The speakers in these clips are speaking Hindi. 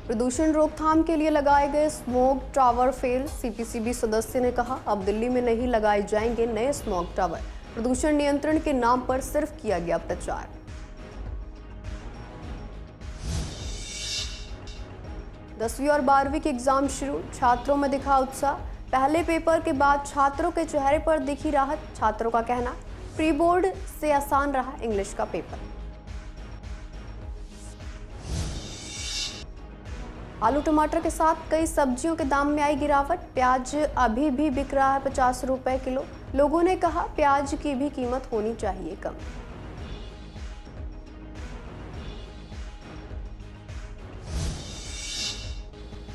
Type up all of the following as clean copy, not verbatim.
प्रदूषण रोकथाम के लिए लगाए गए स्मोक टावर फेल, सीपीसीबी सदस्य ने कहा अब दिल्ली में नहीं लगाए जाएंगे नए स्मोक टावर। प्रदूषण नियंत्रण के नाम पर सिर्फ किया गया प्रचार। दसवीं और 12वीं के एग्जाम शुरू, छात्रों में दिखा उत्साह। पहले पेपर के बाद छात्रों के चेहरे पर दिखी राहत। छात्रों का कहना प्री बोर्ड से आसान रहा इंग्लिश का पेपर। आलू टमाटर के साथ कई सब्जियों के दाम में आई गिरावट। प्याज अभी भी बिक रहा है 50 रुपए किलो। लोगों ने कहा प्याज की भी कीमत होनी चाहिए कम।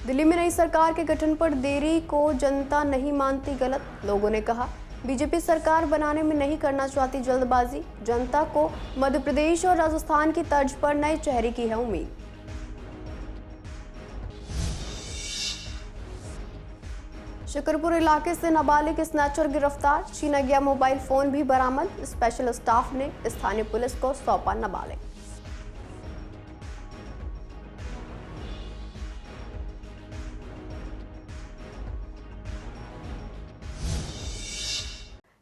दिल्ली में नई सरकार के गठन पर देरी को जनता नहीं मानती गलत। लोगों ने कहा बीजेपी सरकार बनाने में नहीं करना चाहती जल्दबाजी। जनता को मध्य प्रदेश और राजस्थान की तर्ज पर नए चेहरे की है उम्मीद। शकरपुर इलाके से नाबालिग स्नैचर गिरफ्तार, छीना गया मोबाइल फोन भी बरामद। स्पेशल स्टाफ ने स्थानीय पुलिस को सौंपा नाबालिग।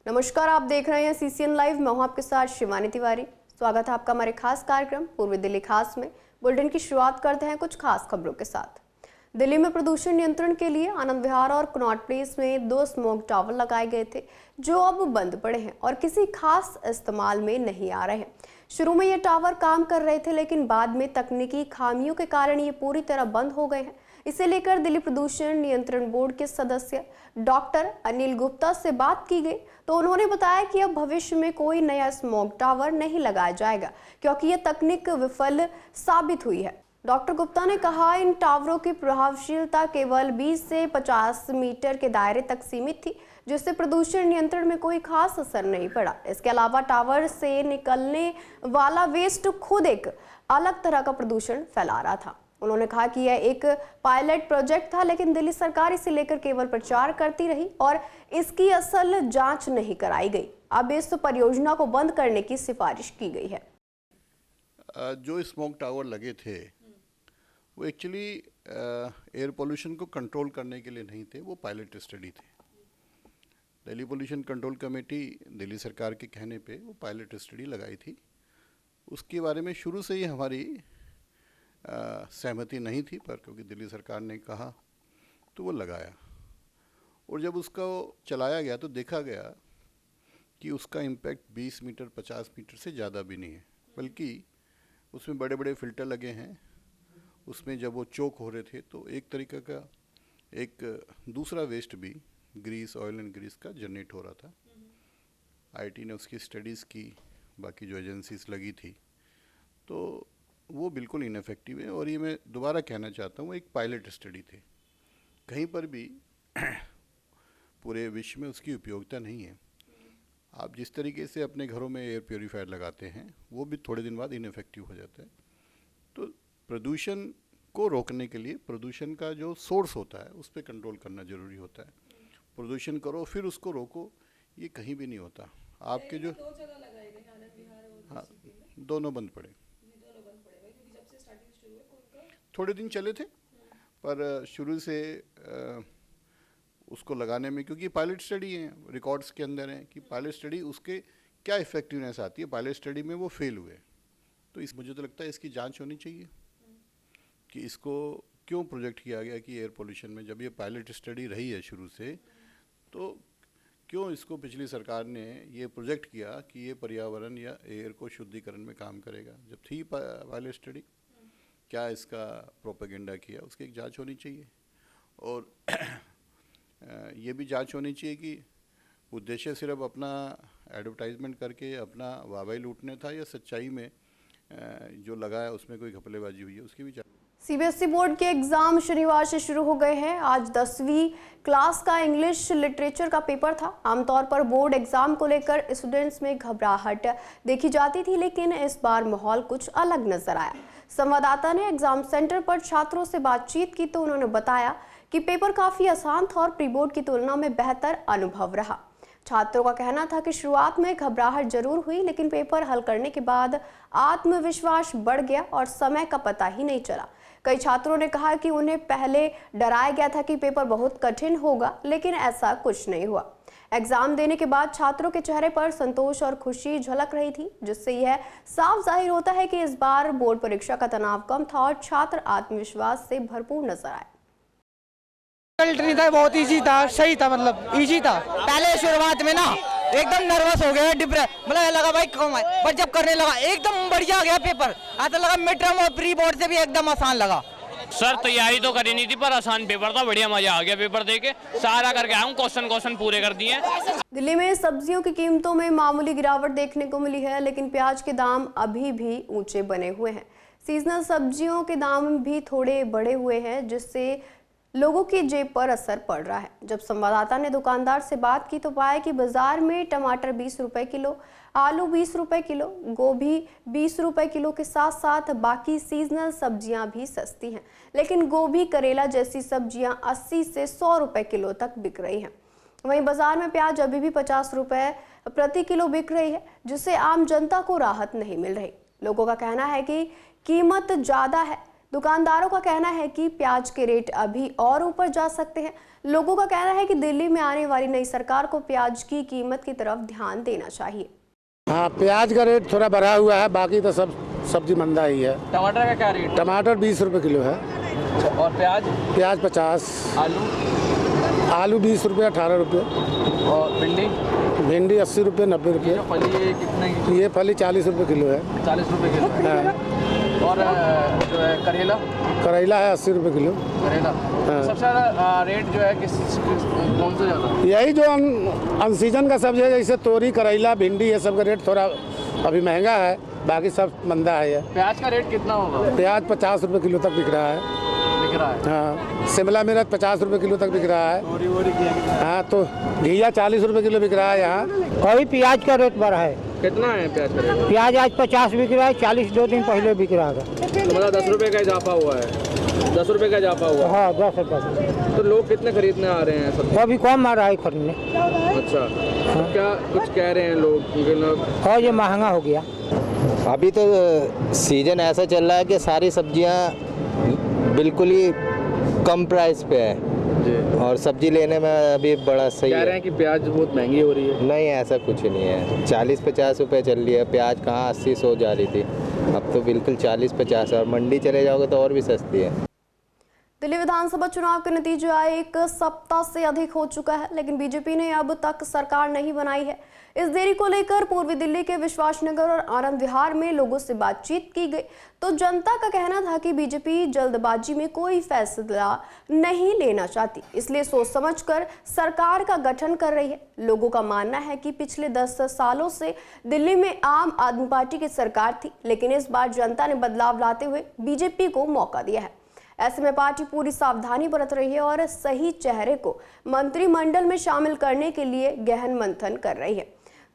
नमस्कार, आप देख रहे हैं सीसीएन लाइव। मैं हूं आपके साथ शिवानी तिवारी। स्वागत है आपका हमारे खास कार्यक्रम पूर्वी दिल्ली खास में। बुलेटिन की शुरुआत करते हैं कुछ खास खबरों के साथ। दिल्ली में प्रदूषण नियंत्रण के लिए आनंद विहार और कनॉट प्लेस में 2 स्मोक टावर लगाए गए थे जो अब बंद पड़े हैं और किसी खास इस्तेमाल में नहीं आ रहे हैं। शुरू में ये टावर काम कर रहे थे लेकिन बाद में तकनीकी खामियों के कारण ये पूरी तरह बंद हो गए हैं। इसे लेकर दिल्ली प्रदूषण नियंत्रण बोर्ड के सदस्य डॉक्टर अनिल गुप्ता से बात की गई तो उन्होंने बताया कि अब भविष्य में कोई नया स्मोक टावर नहीं लगाया जाएगा क्योंकि यह तकनीक विफल साबित हुई है। डॉक्टर गुप्ता ने कहा इन टावरों की प्रभावशीलता केवल 20 से 50 मीटर के दायरे तक सीमित थी जिससे प्रदूषण नियंत्रण में कोई खास असर नहीं पड़ा। इसके अलावा टावर से निकलने वाला वेस्ट खुद एक अलग तरह का प्रदूषण फैला रहा था। उन्होंने कहा कि यह एक पायलट प्रोजेक्ट था लेकिन दिल्ली सरकार इसे लेकर केवल प्रचार करती रही और इसकी असल जांच नहीं कराई गई। अब इस परियोजना को बंद करने की सिफारिश की गई है। जो स्मोक टावर लगे थे वो एक्चुअली एयर पोल्यूशन को कंट्रोल करने के लिए नहीं थे, वो पायलट स्टडी थे। Delhi pollution control committee Delhi सरकार के कहने पे वो पायलट स्टडी लगाई थी। उसके बारे में शुरू से ही हमारी सहमति नहीं थी, पर क्योंकि दिल्ली सरकार ने कहा तो वो लगाया। और जब उसका चलाया गया तो देखा गया कि उसका इम्पैक्ट 20 मीटर 50 मीटर से ज़्यादा भी नहीं है, बल्कि उसमें बड़े बड़े फिल्टर लगे हैं। उसमें जब वो चोक हो रहे थे तो एक तरीके का एक दूसरा वेस्ट भी ग्रीस, ऑयल एंड ग्रीस का जनरेट हो रहा था। आईटी ने उसकी स्टडीज़ की, बाकी जो एजेंसीज लगी थी, तो वो बिल्कुल इनफेक्टिव है। और ये मैं दोबारा कहना चाहता हूँ, एक पायलट स्टडी थे, कहीं पर भी पूरे विश्व में उसकी उपयोगिता नहीं है। आप जिस तरीके से अपने घरों में एयर प्योरीफायर लगाते हैं वो भी थोड़े दिन बाद इनफेक्टिव हो जाता है। तो प्रदूषण को रोकने के लिए प्रदूषण का जो सोर्स होता है उस पर कंट्रोल करना ज़रूरी होता है। प्रदूषण करो फिर उसको रोको, ये कहीं भी नहीं होता। आपके जो 2 जगह लगाए गए आनंद विहार और हाँ, दोनों बंद पड़े। दोनों बंद पड़े भाई, क्योंकि जब से स्टार्टिंग शुरू हुई उनका थोड़े दिन चले थे, पर शुरू से उसको लगाने में, क्योंकि पायलट स्टडी है, रिकॉर्ड्स के अंदर है कि पायलट स्टडी उसके क्या इफेक्टिवनेस आती है, पायलट स्टडी में वो फेल हुए। तो मुझे तो लगता है इसकी जांच होनी चाहिए कि इसको क्यों प्रोजेक्ट किया गया कि एयर पोल्यूशन में, जब ये पायलट स्टडी रही है शुरू से, तो क्यों इसको पिछली सरकार ने ये प्रोजेक्ट किया कि ये पर्यावरण या एयर को शुद्धिकरण में काम करेगा। जब थी पायलट स्टडी, क्या इसका प्रोपेगेंडा किया, उसकी एक जांच होनी चाहिए। और ये भी जांच होनी चाहिए कि उद्देश्य सिर्फ अपना एडवर्टाइजमेंट करके अपना वाहवाही लूटने था या सच्चाई में जो लगाया उसमें कोई घपलेबाजी हुई है, उसकी भी जांच। सीबीएसई बोर्ड के एग्जाम शनिवार से शुरू हो गए हैं। आज 10वीं क्लास का इंग्लिश लिटरेचर का पेपर था। आमतौर पर बोर्ड एग्जाम को लेकर स्टूडेंट्स में घबराहट देखी जाती थी, लेकिन इस बार माहौल कुछ अलग नजर आया। संवाददाता ने एग्जाम सेंटर पर छात्रों से बातचीत की तो उन्होंने बताया कि पेपर काफी आसान था और प्री बोर्ड की तुलना में बेहतर अनुभव रहा। छात्रों का कहना था कि शुरुआत में घबराहट जरूर हुई, लेकिन पेपर हल करने के बाद आत्मविश्वास बढ़ गया और समय का पता ही नहीं चला। कई छात्रों ने कहा कि उन्हें पहले डराया गया था कि पेपर बहुत कठिन होगा, लेकिन ऐसा कुछ नहीं हुआ। एग्जाम देने के बाद छात्रों के चेहरे पर संतोष और खुशी झलक रही थी, जिससे यह साफ जाहिर होता है कि इस बार बोर्ड परीक्षा का तनाव कम था और छात्र आत्मविश्वास से भरपूर नजर आए। रिजल्ट नहीं था, बहुत इजी था, सही था, मतलब इजी था। पहले शुरुआत में ना एकदम नर्वस हो गया, मतलब लगा भाई कम है, पर जब करने लगा एकदम बढ़िया गया पेपर। ऐसा लगा मिड टर्म और प्री बोर्ड से भी एकदम आसान लगा। सर तैयारी तो करी नहीं थी, पर आसान पेपर था, बढ़िया मजा आ गया पेपर देके। सारा करके आया हूँ, क्वेश्चन पूरे कर दिए। दिल्ली में सब्जियों की कीमतों में मामूली गिरावट देखने को मिली है, लेकिन प्याज के दाम अभी भी ऊंचे बने हुए हैं। सीजनल सब्जियों के दाम भी थोड़े बढ़े हुए हैं, जिससे लोगों की जेब पर असर पड़ रहा है। जब संवाददाता ने दुकानदार से बात की तो पाया कि बाजार में टमाटर 20 रुपए किलो, आलू 20 रुपए किलो, गोभी 20 रुपए किलो के साथ साथ बाकी सीजनल सब्जियां भी सस्ती हैं, लेकिन गोभी, करेला जैसी सब्जियां 80 से 100 रुपए किलो तक बिक रही हैं। वहीं बाजार में प्याज अभी भी 50 रुपए प्रति किलो बिक रही है, जिससे आम जनता को राहत नहीं मिल रही। लोगों का कहना है कि कीमत ज्यादा है, दुकानदारों का कहना है कि प्याज के रेट अभी और ऊपर जा सकते हैं। लोगों का कहना है कि दिल्ली में आने वाली नई सरकार को प्याज की कीमत की तरफ ध्यान देना चाहिए। हाँ, प्याज का रेट थोड़ा बढ़ा हुआ है, बाकी तो सब सब्जी मंदा ही है। टमाटर का क्या रेट? टमाटर 20 रुपए किलो है। और प्याज? प्याज 50। आलू 20 रुपये 18 रुपये। और भिंडी? भिंडी 80 रुपये 90 रुपये। फली कितने की? ये फली 40 रुपये किलो है। 40 रुपये किलो है। और जो है करेला? करेला है 80 रुपये किलो। करेला सबसे ज़्यादा रेट जो है कौन सा ज़्यादा? यही जो अनसीजन का सब्जी है, जैसे तोरी, करेला, भिंडी, ये सब का रेट थोड़ा अभी महंगा है, बाकी सब मंदा है। प्याज का रेट कितना होगा? प्याज 50 रुपये किलो तक बिक रहा है। हाँ, शिमला मिर्च 50 रुपये किलो तक बिक रहा है। हाँ, तो घिया 40 रुपये किलो बिक रहा है यहाँ। अभी प्याज का रेट बढ़ा है। कितना है प्याज का रेट? प्याज आज 50 बिक रहा है, 40 2 दिन पहले बिक रहा था। तो मतलब 10 रुपये का इजाफा हुआ है। 10 रुपये का इजाफा हुआ? हाँ, 10 रुपये। तो लोग कितने खरीदने आ रहे हैं सब? अभी कम आ रहा है खरीदने। अच्छा, तो क्या कुछ कह रहे हैं लोग? हाँ, ये महंगा हो गया। अभी तो सीजन ऐसा चल रहा है कि सारी सब्जियां बिल्कुल ही कम प्राइस पे है जी। और सब्जी लेने में अभी बड़ा सही कह रहे हैं कि प्याज बहुत महंगी हो रही है। नहीं, ऐसा कुछ नहीं है। 40-50 रुपए चल रही है प्याज, कहाँ 80-100 जा रही थी, अब तो बिल्कुल 40-50। और मंडी चले जाओगे तो और भी सस्ती है। दिल्ली विधानसभा चुनाव के नतीजे आए 1 सप्ताह से अधिक हो चुका है, लेकिन बीजेपी ने अब तक सरकार नहीं बनाई है। इस देरी को लेकर पूर्वी दिल्ली के विश्वास नगर और आनंद विहार में लोगों से बातचीत की गई, तो जनता का कहना था कि बीजेपी जल्दबाजी में कोई फैसला नहीं लेना चाहती, इसलिए सोच समझकर सरकार का गठन कर रही है। लोगों का मानना है कि पिछले 10 सालों से दिल्ली में आम आदमी पार्टी की सरकार थी, लेकिन इस बार जनता ने बदलाव लाते हुए बीजेपी को मौका दिया है। ऐसे में पार्टी पूरी सावधानी बरत रही है और सही चेहरे को मंत्रिमंडल में शामिल करने के लिए गहन मंथन कर रही है।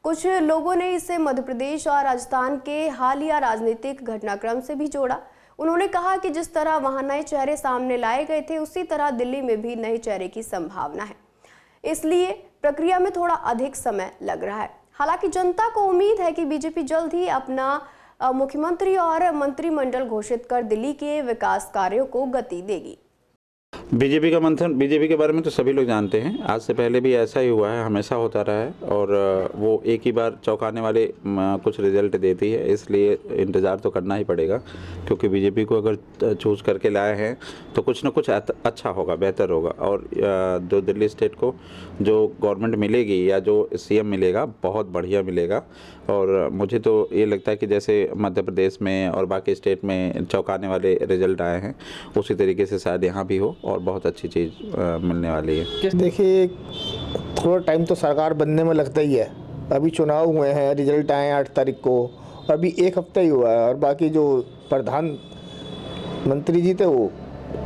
कुछ लोगों ने इसे मध्य प्रदेश और राजस्थान के हालिया राजनीतिक घटनाक्रम से भी जोड़ा। उन्होंने कहा कि जिस तरह वहां नए चेहरे सामने लाए गए थे, उसी तरह दिल्ली में भी नए चेहरे की संभावना है, इसलिए प्रक्रिया में थोड़ा अधिक समय लग रहा है। हालांकि जनता को उम्मीद है कि बीजेपी जल्द ही अपना मुख्यमंत्री और मंत्रिमंडल घोषित कर दिल्ली के विकास कार्यों को गति देगी। बीजेपी का मंथन, बीजेपी के बारे में तो सभी लोग जानते हैं, आज से पहले भी ऐसा ही हुआ है, हमेशा होता रहा है और वो एक ही बार चौंकाने वाले कुछ रिजल्ट देती है, इसलिए इंतज़ार तो करना ही पड़ेगा, क्योंकि बीजेपी को अगर चूज़ करके लाए हैं तो कुछ ना कुछ अच्छा होगा, बेहतर होगा। और जो दिल्ली स्टेट को जो गवर्नमेंट मिलेगी या जो सीएम मिलेगा, बहुत बढ़िया मिलेगा। और मुझे तो ये लगता है कि जैसे मध्य प्रदेश में और बाकी स्टेट में चौंकाने वाले रिजल्ट आए हैं, उसी तरीके से शायद यहाँ भी हो और बहुत अच्छी चीज़ मिलने वाली है। देखिए, थोड़ा टाइम तो सरकार बनने में लगता ही है। अभी चुनाव हुए हैं, रिजल्ट आए 8 तारीख को, अभी 1 हफ्ता ही हुआ है और बाकी जो प्रधानमंत्री जी थे वो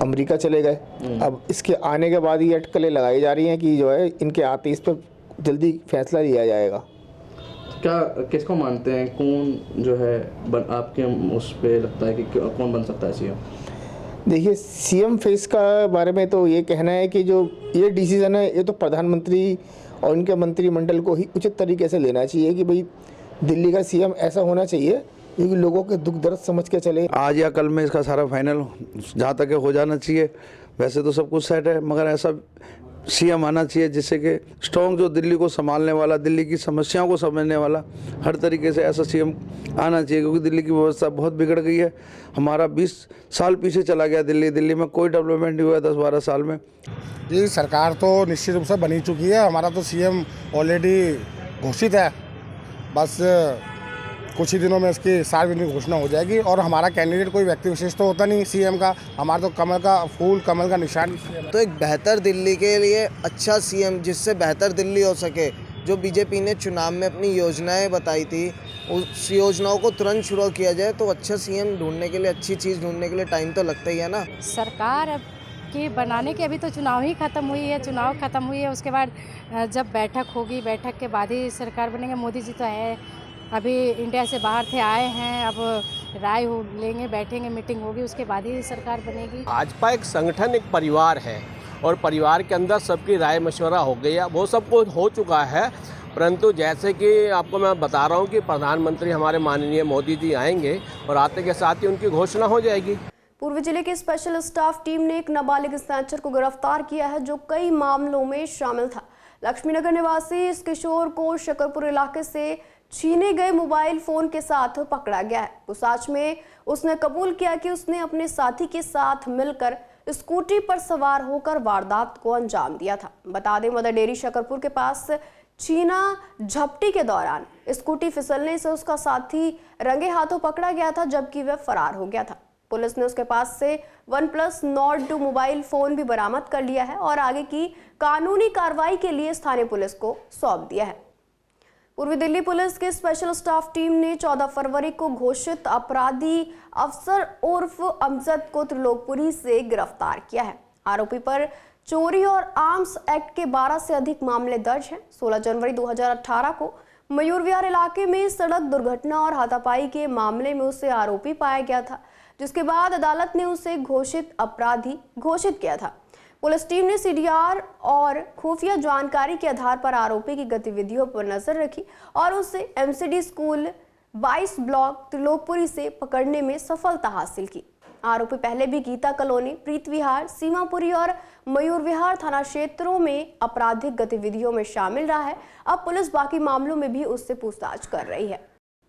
अमेरिका चले गए। अब इसके आने के बाद ये अटकलें लगाई जा रही हैं कि जो है इनके आते इस पर जल्दी फैसला लिया जाएगा। क्या किसको मानते हैं, कौन जो है आपके उस पे लगता है कि कौन बन सकता है सीएम? देखिए, सीएम फेस का बारे में तो ये कहना है कि जो ये डिसीज़न है ये तो प्रधानमंत्री और उनके मंत्रिमंडल को ही उचित तरीके से लेना चाहिए कि भाई दिल्ली का सीएम ऐसा होना चाहिए क्योंकि लोगों के दुख दर्द समझ के चले। आज या कल में इसका सारा फाइनल जहाँ तक हो जाना चाहिए। वैसे तो सब कुछ सेट है, मगर ऐसा सीएम आना चाहिए जिससे कि स्ट्रॉन्ग, जो दिल्ली को संभालने वाला, दिल्ली की समस्याओं को समझने वाला, हर तरीके से ऐसा सीएम आना चाहिए क्योंकि दिल्ली की व्यवस्था बहुत बिगड़ गई है। हमारा 20 साल पीछे चला गया दिल्ली में कोई डेवलपमेंट नहीं हुआ 10-12 साल में। जी, सरकार तो निश्चित रूप से बनी चुकी है। हमारा तो सीएम ऑलरेडी घोषित है, बस कुछ ही दिनों में इसकी सार्वजनिक घोषणा हो जाएगी। और हमारा कैंडिडेट कोई व्यक्ति विशेष तो होता नहीं सीएम का, हमारा तो कमल का फूल, कमल का निशान। तो एक बेहतर दिल्ली के लिए अच्छा सीएम, जिससे बेहतर दिल्ली हो सके, जो बीजेपी ने चुनाव में अपनी योजनाएं बताई थी, उस योजनाओं को तुरंत शुरू किया जाए तो अच्छा सीएम ढूंढने के लिए, अच्छी चीज़ ढूंढने के लिए टाइम तो लगता ही है ना। सरकार के बनाने के अभी तो चुनाव ही ख़त्म हुई है, चुनाव ख़त्म हुई है, उसके बाद जब बैठक होगी, बैठक के बाद ही सरकार बनेंगे। मोदी जी तो है, अभी इंडिया से बाहर थे, आए हैं, अब राय लेंगे, बैठेंगे, मीटिंग होगी, उसके बाद ही सरकार बनेगी। भाजपा एक संगठन, एक परिवार है और परिवार के अंदर सबकी राय मशवरा हो गई है, वो सब कुछ हो चुका है। परंतु जैसे कि आपको मैं बता रहा हूँ कि प्रधानमंत्री हमारे माननीय मोदी जी आएंगे और आते के साथ ही उनकी घोषणा हो जाएगी। पूर्वी जिले की स्पेशल स्टाफ टीम ने एक नाबालिग स्नैचर को गिरफ्तार किया है जो कई मामलों में शामिल था। लक्ष्मीनगर निवासी इस किशोर को शकरपुर इलाके से छीने गए मोबाइल फोन के साथ पकड़ा गया है। पूछताछ में उसने कबूल किया कि उसने अपने साथी के साथ मिलकर स्कूटी पर सवार होकर वारदात को अंजाम दिया था। बता दें, मदर डेयरी शकरपुर के पास छीना झपटी के दौरान स्कूटी फिसलने से उसका साथी रंगे हाथों पकड़ा गया था, जबकि वह फरार हो गया था। पुलिस ने उसके पास से OnePlus Nord 2 मोबाइल फोन भी बरामद कर लिया है और आगे की कानूनी कार्रवाई के लिए स्थानीय पुलिस को सौंप दिया है। पूर्वी दिल्ली पुलिस की स्पेशल स्टाफ टीम ने 14 फरवरी को घोषित अपराधी अफसर उर्फ अमजद को त्रिलोकपुरी से गिरफ्तार किया है। आरोपी पर चोरी और आर्म्स एक्ट के 12 से अधिक मामले दर्ज हैं। 16 जनवरी 2018 को मयूर विहार इलाके में सड़क दुर्घटना और हाथापाई के मामले में उसे आरोपी पाया गया था, जिसके बाद अदालत ने उसे घोषित अपराधी घोषित किया था। पुलिस टीम ने सीडीआर और खुफिया जानकारी के आधार पर आरोपी की गतिविधियों पर नजर रखी और उसे एमसीडी स्कूल 22 ब्लॉक त्रिलोकपुरी से पकड़ने में सफलता हासिल की। आरोपी पहले भी गीता कॉलोनी, प्रीत विहार, सीमापुरी और मयूर विहार थाना क्षेत्रों में आपराधिक गतिविधियों में शामिल रहा है। अब पुलिस बाकी मामलों में भी उससे पूछताछ कर रही है।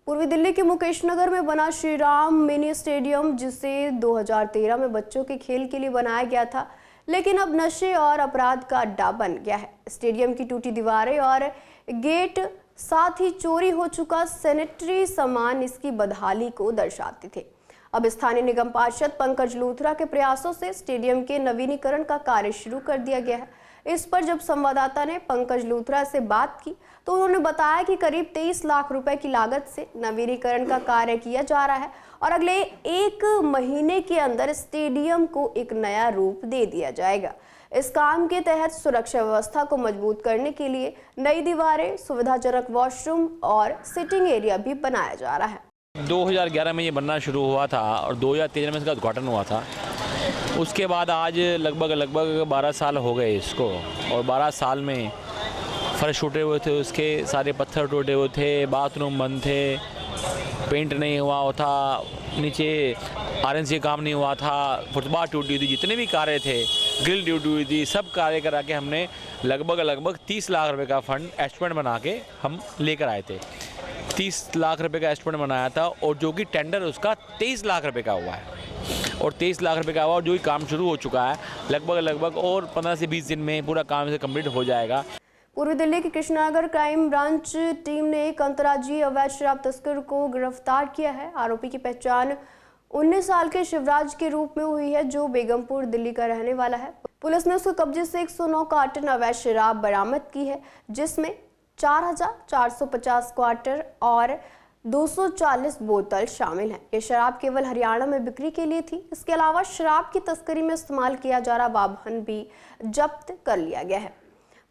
पूर्वी दिल्ली के मुकेश नगर में बना श्री राम मिनी स्टेडियम, जिसे 2013 में बच्चों के खेल के लिए बनाया गया था, लेकिन अब नशे और अपराध का अड्डा बन गया है। स्टेडियम की टूटी दीवारें और गेट, साथ ही चोरी हो चुका सैनिटरी सामान इसकी बदहाली को दर्शाते थे। अब स्थानीय निगम पार्षद पंकज लूथरा के प्रयासों से स्टेडियम के नवीनीकरण का कार्य शुरू कर दिया गया है। इस पर जब संवाददाता ने पंकज लूथरा से बात की तो उन्होंने बताया कि करीब 23 लाख रुपए की लागत से नवीनीकरण का कार्य किया जा रहा है और अगले 1 महीने के अंदर स्टेडियम को एक नया रूप दे दिया जाएगा। इस काम के तहत सुरक्षा व्यवस्था को मजबूत करने के लिए नई दीवारें, सुविधाजनक वॉशरूम और सिटिंग एरिया भी बनाया जा रहा है। 2011 में ये बनना शुरू हुआ था और 2013 में इसका उद्घाटन हुआ था। उसके बाद आज लगभग 12 साल हो गए इसको, और 12 साल में फर्श टूटे हुए थे, उसके सारे पत्थर टूटे हुए थे, बाथरूम बंद थे, पेंट नहीं हुआ था, नीचे आरएनसी काम नहीं हुआ था, फुटपाथ टूटी थी, जितने भी कार्य थे, ग्रिल टूटी हुई थी, सब कार्य करा के हमने लगभग 30 लाख रुपए का फंड एस्टिमेट बना के हम लेकर आए थे। 30 लाख रुपए का एस्टिमेट बनाया था और जो कि टेंडर उसका 23 लाख रुपए का हुआ है, और 23 लाख रुपए का हुआ और जो काम शुरू हो चुका है लगभग और 15 से 20 दिन में पूरा काम से कंप्लीट हो जाएगा। पूर्वी दिल्ली की कृष्णनगर क्राइम ब्रांच टीम ने एक अंतर्राज्यीय अवैध शराब तस्कर को गिरफ्तार किया है। आरोपी की पहचान 19 साल के शिवराज के रूप में हुई है, जो बेगमपुर दिल्ली का रहने वाला है। पुलिस ने उसके कब्जे से 109 कार्टन अवैध शराब बरामद की है, जिसमें 4,450 क्वार्टर और 240 बोतल शामिल हैं। ये शराब केवल हरियाणा में बिक्री के लिए थी। इसके अलावा शराब की तस्करी में इस्तेमाल किया जा रहा वाहन भी जब्त कर लिया गया है।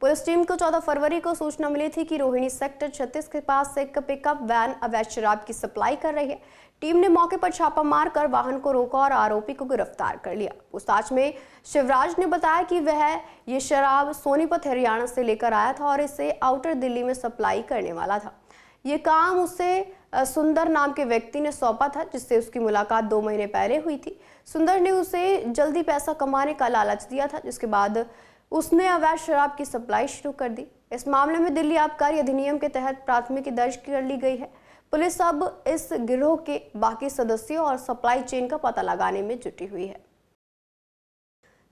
पुलिस टीम को 14 फरवरी को सूचना मिली थी कि रोहिणी सेक्टर 36 के पास एक पिकअप वैन अवैध शराब की सप्लाई कर रही है। टीम ने मौके पर छापा मारकर वाहन को रोका और आरोपी को गिरफ्तार कर लिया। पूछताछ में शिवराज ने बताया कि वह ये शराब सोनीपत हरियाणा से लेकर आया था और इसे आउटर दिल्ली में सप्लाई करने वाला था। ये काम उसे सुंदर नाम के व्यक्ति ने सौंपा था, जिससे उसकी मुलाकात 2 महीने पहले हुई थी। सुंदर ने उसे जल्दी पैसा कमाने का लालच दिया था, जिसके बाद उसने अवैध शराब की सप्लाई शुरू कर दी। इस मामले में दिल्ली आबकारी अधिनियम के तहत प्राथमिकी दर्ज कर ली गई है। पुलिस अब इस गिरोह के बाकी सदस्यों और सप्लाई चेन का पता लगाने में जुटी हुई है।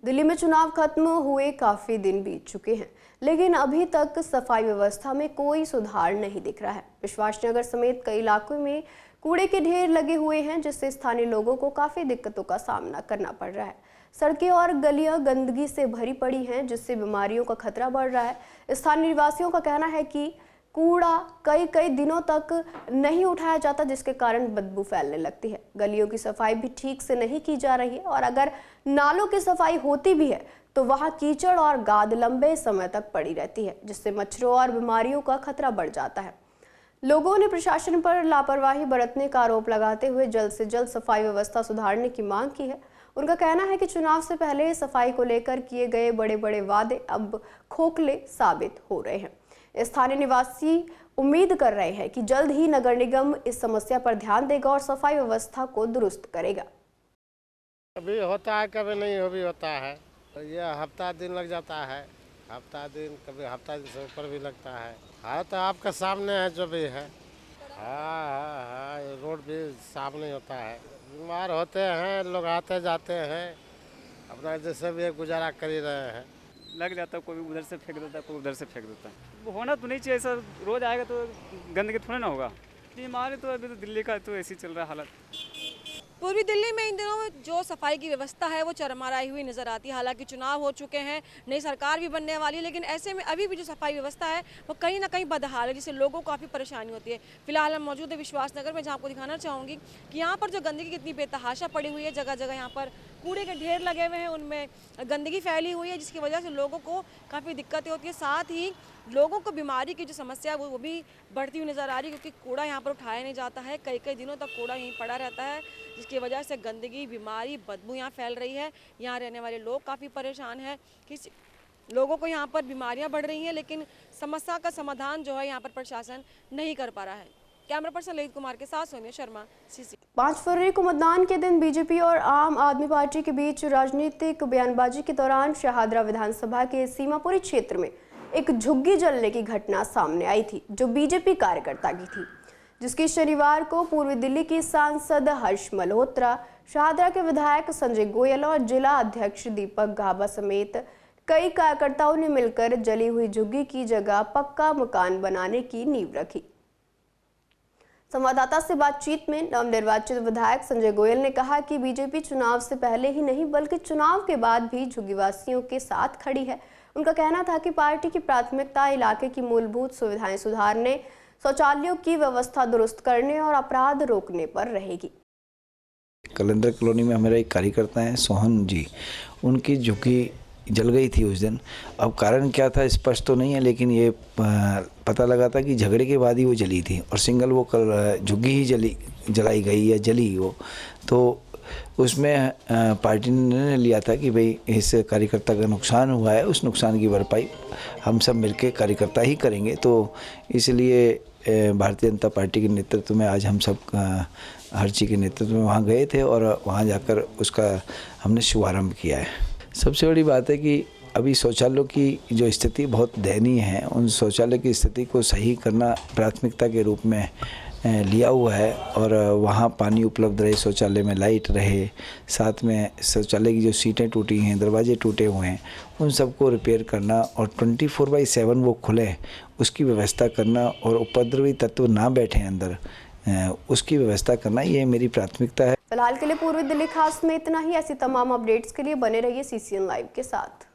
दिल्ली में चुनाव खत्म हुए काफी दिन बीत चुके हैं, लेकिन अभी तक सफाई व्यवस्था में कोई सुधार नहीं दिख रहा है। विश्वासनगर समेत कई इलाकों में कूड़े के ढेर लगे हुए हैं, जिससे स्थानीय लोगों को काफी दिक्कतों का सामना करना पड़ रहा है। सड़कें और गलियां गंदगी से भरी पड़ी हैं, जिससे बीमारियों का खतरा बढ़ रहा है। स्थानीय निवासियों का कहना है कि कूड़ा कई दिनों तक नहीं उठाया जाता, जिसके कारण बदबू फैलने लगती है। गलियों की सफाई भी ठीक से नहीं की जा रही है और अगर नालों की सफाई होती भी है तो वहां कीचड़ और गाद लंबे समय तक पड़ी रहती है, जिससे मच्छरों और बीमारियों का खतरा बढ़ जाता है। लोगों ने प्रशासन पर लापरवाही बरतने का आरोप लगाते हुए जल्द से जल्द सफाई व्यवस्था सुधारने की मांग की है। उनका कहना है कि चुनाव से पहले सफाई को लेकर किए गए बड़े बड़े वादे अब खोखले साबित हो रहे हैं। स्थानीय निवासी उम्मीद कर रहे हैं कि जल्द ही नगर निगम इस समस्या पर ध्यान देगा और सफाई व्यवस्था को दुरुस्त करेगा। कभी होता है, कभी नहीं भी होता है। ये हफ्ता दिन लग जाता है, हफ्ता दिन, कभी हफ्ता दिन से ऊपर भी लगता है। हाँ, तो आपका सामने है जो भी है। हाँ, रोड भी साफ नहीं होता है। बीमार होते हैं लोग, आते जाते हैं, अपना जैसे भी गुजारा कर ही रहे हैं। लग जाता है, कोई उधर से फेंक देता है, कोई उधर से फेंक देता है। वो होना तो नहीं चाहिए सर, रोज आएगा तो गंदगी थोड़ा ना होगा। बीमारी तो अभी तो दिल्ली का तो ऐसी चल रहा है हालत। पूर्वी दिल्ली में इन दिनों जो सफाई की व्यवस्था है वो चरमराई हुई नजर आती है। हालांकि चुनाव हो चुके हैं, नई सरकार भी बनने वाली है, लेकिन ऐसे में अभी भी जो सफाई व्यवस्था है वो कहीं ना कहीं बदहाल है, जिससे लोगों को काफ़ी परेशानी होती है। फिलहाल हम मौजूद है विश्वासनगर में, जहाँ आपको दिखाना चाहूँगी कि यहाँ पर जो गंदगी कितनी बेतहाशा पड़ी हुई है। जगह जगह यहाँ पर कूड़े के ढेर लगे हुए हैं, उनमें गंदगी फैली हुई है, जिसकी वजह से लोगों को काफ़ी दिक्कतें होती है। साथ ही लोगों को बीमारी की जो समस्या है वो भी बढ़ती हुई नज़र आ रही है, क्योंकि कूड़ा यहाँ पर उठाया नहीं जाता है। कई दिनों तक कूड़ा यहीं पड़ा रहता है, जिसकी वजह से गंदगी, बीमारी, बदबू यहाँ फैल रही है। यहाँ रहने वाले लोग काफ़ी परेशान हैं कि लोगों को यहाँ पर बीमारियाँ बढ़ रही हैं, लेकिन समस्या का समाधान जो है यहाँ पर प्रशासन नहीं कर पा रहा है। कैमरा पर्सन ललित कुमार के साथ सोनिया शर्मा, सीसी। 5 फरवरी को मतदान के दिन बीजेपी और आम आदमी पार्टी के बीच राजनीतिक बयानबाजी के दौरान शाहदरा विधानसभा के सीमापुरी क्षेत्र में एक झुग्गी जलने की घटना सामने आई थी, जो बीजेपी कार्यकर्ता की थी, जिसकी शनिवार को पूर्वी दिल्ली की सांसद हर्ष मल्होत्रा, शाहदरा के विधायक संजय गोयल और जिला अध्यक्ष दीपक घाबा समेत कई कार्यकर्ताओं ने मिलकर जली हुई झुग्गी की जगह पक्का मकान बनाने की नींव रखी। संवाददाता से बातचीत में नवनिर्वाचित विधायक संजय गोयल ने कहा कि बीजेपी चुनाव से पहले ही नहीं बल्कि चुनाव के बाद भी झुग्गीवासियों के साथ खड़ी है। उनका कहना था कि पार्टी की प्राथमिकता इलाके की मूलभूत सुविधाएं सुधारने, शौचालयों की व्यवस्था दुरुस्त करने और अपराध रोकने पर रहेगी। कलंदर कॉलोनी में हमारे एक कार्यकर्ता हैं सोहन जी, उनकी झुग्गी जल गई थी उस दिन। अब कारण क्या था स्पष्ट तो नहीं है, लेकिन ये पता लगा था कि झगड़े के बाद ही वो जली थी और सिंगल वो झुग्गी ही जलाई गई या जली वो। तो उसमें पार्टी ने निर्णय लिया था कि भाई इस कार्यकर्ता का नुकसान हुआ है, उस नुकसान की भरपाई हम सब मिलकर कार्यकर्ता ही करेंगे। तो इसलिए भारतीय जनता पार्टी के नेतृत्व में आज हम सब हर्षी के नेतृत्व में वहाँ गए थे और वहाँ जाकर उसका हमने शुभारंभ किया है। सबसे बड़ी बात है कि अभी शौचालयों की जो स्थिति बहुत दयनीय है, उन शौचालय की स्थिति को सही करना प्राथमिकता के रूप में लिया हुआ है और वहाँ पानी उपलब्ध रहे, शौचालय में लाइट रहे, साथ में शौचालय की जो सीटें टूटी हैं, दरवाजे टूटे हुए हैं, उन सबको रिपेयर करना और 24/7 वो खुले उसकी व्यवस्था करना और उपद्रवी तत्व ना बैठे अंदर उसकी व्यवस्था करना, ये मेरी प्राथमिकता है। फिलहाल के लिए पूर्वी दिल्ली खास में इतना ही। ऐसी तमाम अपडेट्स के लिए बने रहिए CCN लाइव के साथ।